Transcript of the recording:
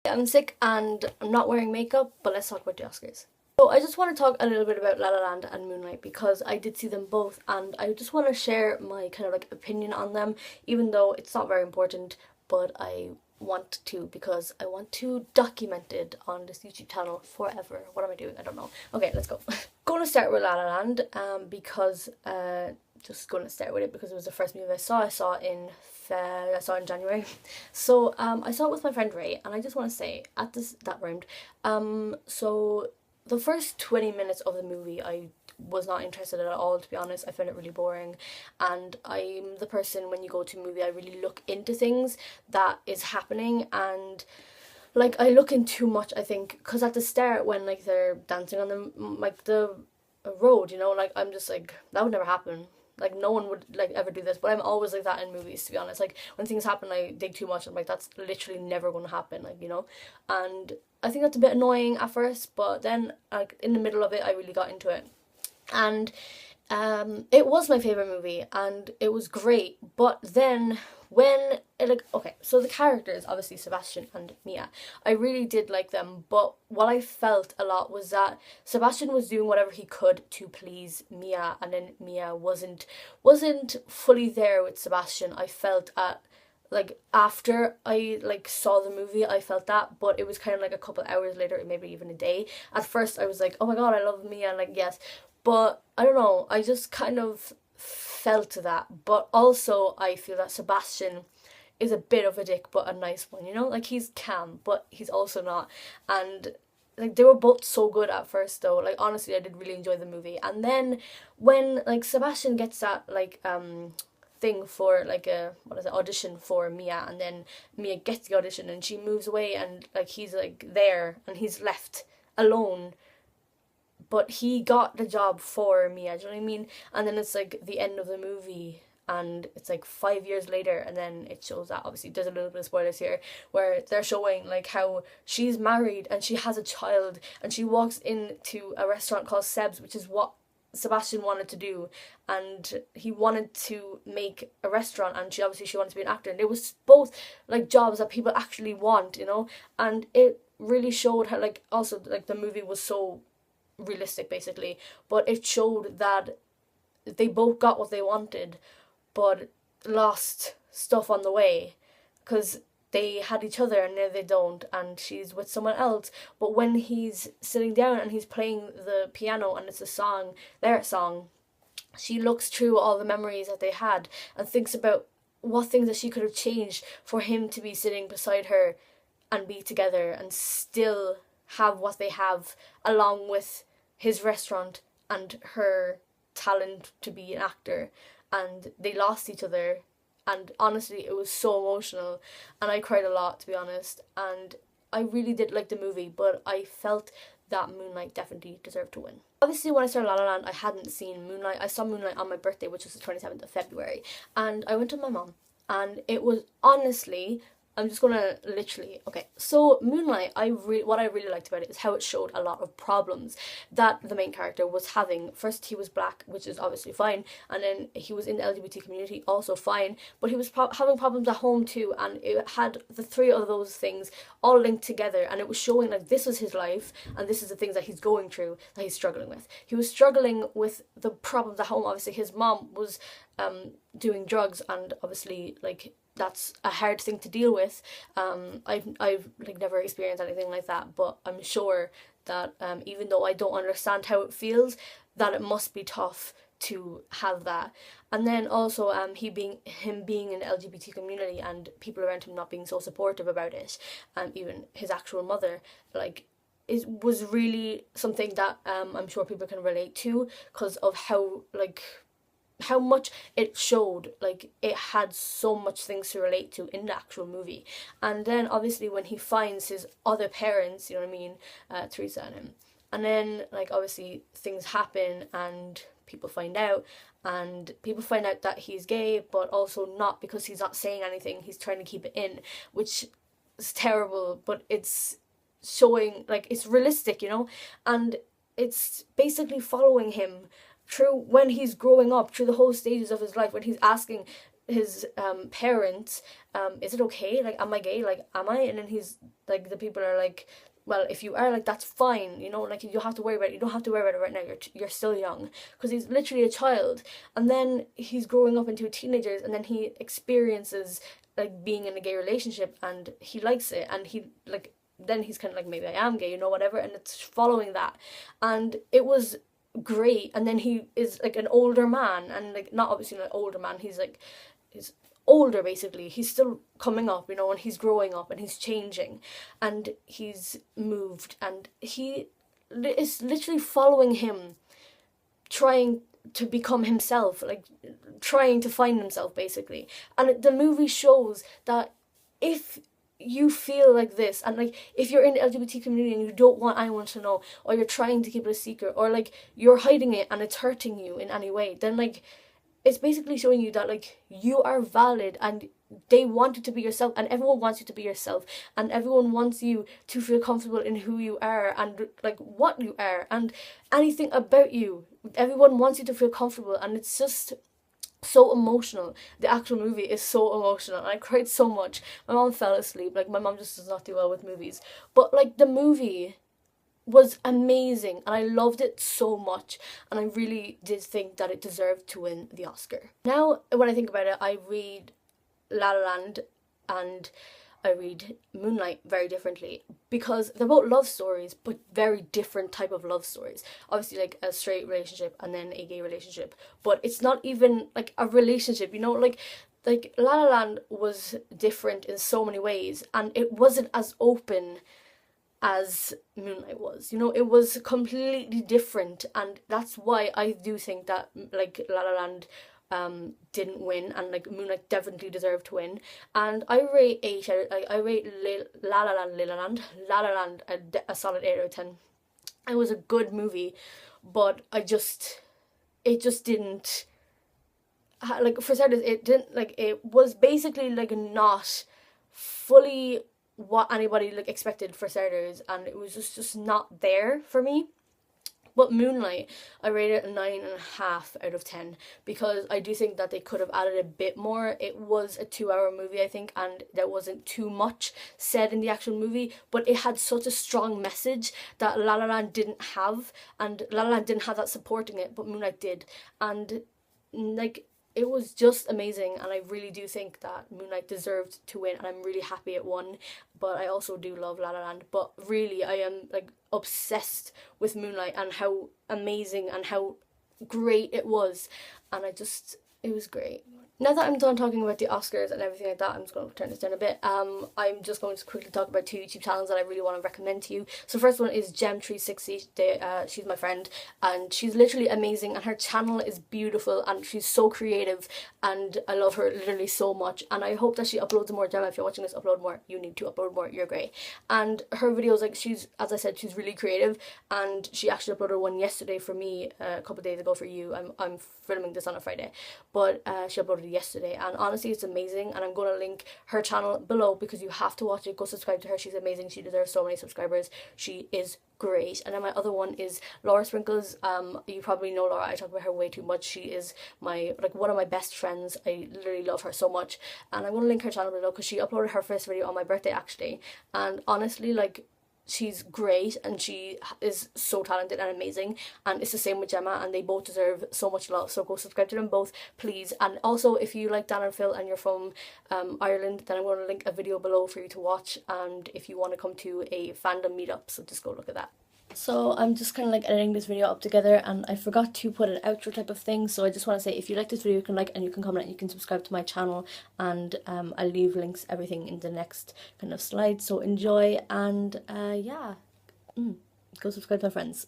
I'm sick and I'm not wearing makeup, but let's talk about the Oscars. So I just want to talk a little bit about La La Land and Moonlight because I did see them both and I just want to share my kind of like opinion on them, even though it's not very important, but I want to because I want to document it on this YouTube channel forever. What am I doing? I don't know. Okay, let's go. Going to start with La La Land because just going to start with it because it was the first movie I saw. I saw in January. So I saw it with my friend Ray, and I just want to say at this that round. So the first 20 minutes of the movie, I was not interested at all, to be honest. I found it really boring, and I'm the person, when you go to a movie, I really look into things that is happening, and like I look in too much, I think, because at the start when like they're dancing on the road, you know, like I'm just like, that would never happen. Like no one would like ever do this, but I'm always like that in movies, to be honest. Like when things happen, I dig too much. I'm like, that's literally never going to happen, like, you know. And I think that's a bit annoying at first, but then like in the middle of it, I really got into it, and it was my favorite movie, and it was great. But then when it, like, okay, so the characters, obviously Sebastian and Mia, I really did like them, but what I felt a lot was that Sebastian was doing whatever he could to please Mia, and then Mia wasn't fully there with Sebastian. I felt at like after I like saw the movie, I felt that, but it was kind of like a couple hours later, maybe even a day. At first I was like, oh my god, I love Mia, like, yes, but I don't know, I just kind of felt that. But also I feel that Sebastian is a bit of a dick, but a nice one, you know, like he's calm but he's also not. And like they were both so good at first, though. Like honestly, I did really enjoy the movie. And then when like Sebastian gets that like thing for like a, what is it, audition for Mia, and then Mia gets the audition and she moves away, and like he's like there and he's left alone, but he got the job for Mia, do you know what I mean? And then it's like the end of the movie, and it's like 5 years later, and then it shows that, obviously there's a little bit of spoilers here, where they're showing like how she's married and she has a child, and she walks into a restaurant called Seb's, which is what Sebastian wanted to do, and he wanted to make a restaurant, and she wanted to be an actor, and it was both like jobs that people actually want, you know. And it really showed how, like, also like the movie was so realistic basically, but it showed that they both got what they wanted but lost stuff on the way, because they had each other and now they don't, and she's with someone else. But when he's sitting down and he's playing the piano and it's a song, their song, she looks through all the memories that they had and thinks about what things that she could have changed for him to be sitting beside her and be together and still have what they have, along with his restaurant and her talent to be an actor. And they lost each other, and honestly it was so emotional, and I cried a lot, to be honest. And I really did like the movie, but I felt that Moonlight definitely deserved to win. Obviously when I started La La Land, I hadn't seen Moonlight. I saw Moonlight on my birthday, which was the 27th of February, and I went with my mom, and it was honestly, I'm just gonna literally, okay, so Moonlight, what I really liked about it is how it showed a lot of problems that the main character was having. First, he was black, which is obviously fine, and then he was in the LGBT community, also fine, but he was having problems at home too, and it had the three of those things all linked together, and it was showing like this was his life, and this is the things that he's going through, that he's struggling with. He was struggling with the problems at home. Obviously his mom was doing drugs, and obviously like that's a hard thing to deal with. I've like never experienced anything like that, but I'm sure that even though I don't understand how it feels, that it must be tough to have that. And then also him being in the LGBT community and people around him not being so supportive about it, and even his actual mother, like, it was really something that I'm sure people can relate to, because of how much it showed. Like it had so much things to relate to in the actual movie. And then obviously when he finds his other parents, you know what I mean, Teresa and him, and then like obviously things happen and people find out, that he's gay, but also not, because he's not saying anything, he's trying to keep it in, which is terrible, but it's showing like it's realistic, you know. And it's basically following him through when he's growing up, through the whole stages of his life, when he's asking his parents, is it okay? Like, am I gay? Like, am I? And then he's like, the people are like, well, if you are, like, that's fine, you know, like, you don't have to worry about it. You don't have to worry about it right now. You're still young, because he's literally a child. And then he's growing up into a teenager, and then he experiences like being in a gay relationship, and he likes it, and he like, then he's kind of like, maybe I am gay, you know, whatever. And it's following that, and it was great. And then he is like an older man, and like, not obviously an older man, he's older, basically. He's still coming up, you know, and he's growing up, and he's changing, and he's moved, and he is literally following him, trying to become himself, like, trying to find himself, basically. And the movie shows that if you feel like this, and like, if you're in the LGBT community and you don't want anyone to know, or you're trying to keep it a secret, or like, you're hiding it and it's hurting you in any way, then like, it's basically showing you that like, you are valid, and they want you to be yourself, and everyone wants you to be yourself, and everyone wants you to feel comfortable in who you are, and like, what you are, and anything about you. Everyone wants you to feel comfortable, and it's just so emotional. The actual movie is so emotional, and I cried so much. My mom fell asleep. Like, my mom just does not do well with movies, but like, the movie was amazing, and I loved it so much, and I really did think that it deserved to win the Oscar. Now, when I think about it, I read La La Land and I read Moonlight very differently, because they're both love stories, but very different type of love stories. Obviously, like, a straight relationship and then a gay relationship, but it's not even like a relationship, you know. Like La La Land was different in so many ways, and it wasn't as open as Moonlight was, you know. It was completely different, and that's why I do think that like La La Land didn't win, and like, Moonlight definitely deserved to win. And I rate I rate La La Land a solid 8 out of 10. It was a good movie, but it just didn't, like, for starters, it didn't, like, it was basically like not fully what anybody like expected, for starters, and it was just not there for me. But Moonlight, I rated it a 9.5 out of 10, because I do think that they could have added a bit more. It was a 2-hour movie, I think, and there wasn't too much said in the actual movie, but it had such a strong message that La La Land didn't have, and La La Land didn't have that supporting it, but Moonlight did. And like, it was just amazing, and I really do think that Moonlight deserved to win, and I'm really happy it won. But I also do love La La Land, but really, I am like obsessed with Moonlight and how amazing and how great it was, and it was great. Now that I'm done talking about the Oscars and everything like that, I'm just going to turn this down a bit. I'm just going to quickly talk about 2 YouTube channels that I really want to recommend to you. So first one is Gem360. She's my friend, and she's literally amazing, and her channel is beautiful, and she's so creative, and I love her literally so much, and I hope that she uploads more. Gemma, if you're watching this, upload more. You need to upload more. You're great. And her videos, like, as I said, she's really creative, and she actually uploaded one yesterday for me, a couple of days ago for you. I'm filming this on a Friday, but she uploaded yesterday, and honestly, it's amazing, and I'm going to link her channel below, because you have to watch it. Go subscribe to her. She's amazing. She deserves so many subscribers. She is great. And then my other one is Laura Sprinkles. You probably know Laura. I talk about her way too much. She is one of my best friends. I literally love her so much, and I'm going to link her channel below, because she uploaded her first video on my birthday, actually. And honestly, like, she's great, and she is so talented and amazing, and it's the same with Gemma, and they both deserve so much love. So go subscribe to them both, please. And also, if you like Dan and Phil and you're from Ireland, then I'm going to link a video below for you to watch, and if you want to come to a fandom meetup, so just go look at that. So I'm just kind of like editing this video up together, and I forgot to put an outro type of thing, so I just want to say, if you like this video, you can like, and you can comment, and you can subscribe to my channel, and I'll leave links, everything in the next kind of slide, so enjoy. And yeah, go subscribe to my friends.